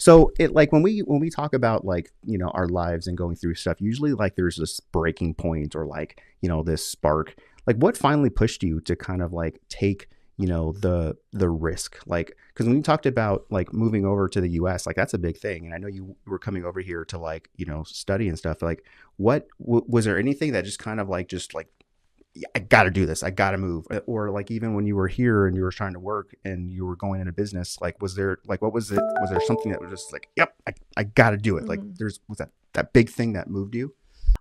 So it like when we talk about like, our lives and going through stuff, usually like there's this breaking point or like, this spark. Like what finally pushed you to kind of like take, the risk? Like cuz when you talked about like moving over to the US, like that's a big thing. And I know you were coming over here to like, study and stuff. Like was there anything that just kind of like yeah, I got to do this. I got to move. Or like even when you were here and you were trying to work and you were going into business, like was there like what was it? Was there something that was just like, yep, I got to do it. Like Mhm. was that big thing that moved you?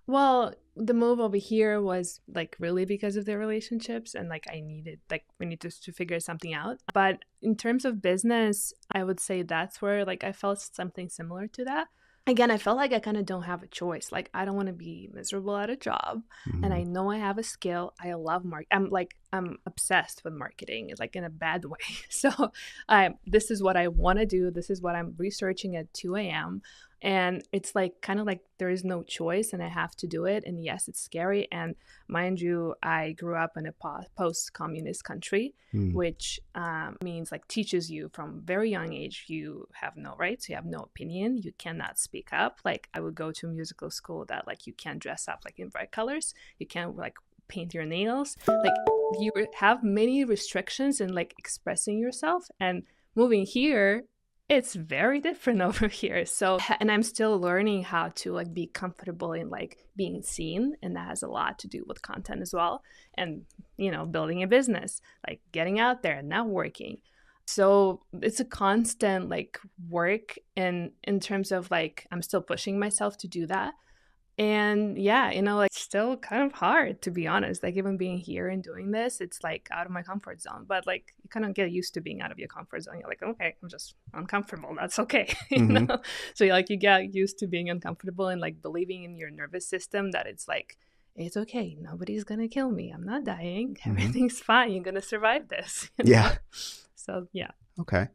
Well, the move over here was like really because of their relationships, and like I needed, like we needed to figure something out. But in terms of business, I would say that's where like I felt something similar to that. Again, I felt like I kind of don't have a choice. Like I don't want to be miserable at a job, and Mm-hmm. I know I have a skill. I love I'm obsessed with marketing, like in a bad way. So, this is what I want to do. This is what I'm researching at 2 a.m. And it's like kind of like there is no choice and I have to do it. And yes, it's scary. And mind you, I grew up in a post communist country, which means like teaches you from very young age you have no rights, you have no opinion, you cannot speak up. Like I would go to a musical school that like you can't dress up like in bright colors, you can't like paint your nails, like you have many restrictions in like expressing yourself. And moving here, it's very different over here. So, and I'm still learning how to like be comfortable in like being seen, and that has a lot to do with content as well. And building a business, like getting out there and networking. So it's a constant like work, and in terms of like I'm still pushing myself to do that. And yeah, like still kind of hard to be honest. Like even being here and doing this, it's like out of my comfort zone. But like you kind of get used to being out of your comfort zone. You're like, okay, I'm just uncomfortable. That's okay. Mm-hmm. So you get used to being uncomfortable and like believing in your nervous system that it's like, it's okay. Nobody's gonna kill me. I'm not dying. Mm-hmm. Everything's fine. You're gonna survive this, Yeah. So yeah. Okay.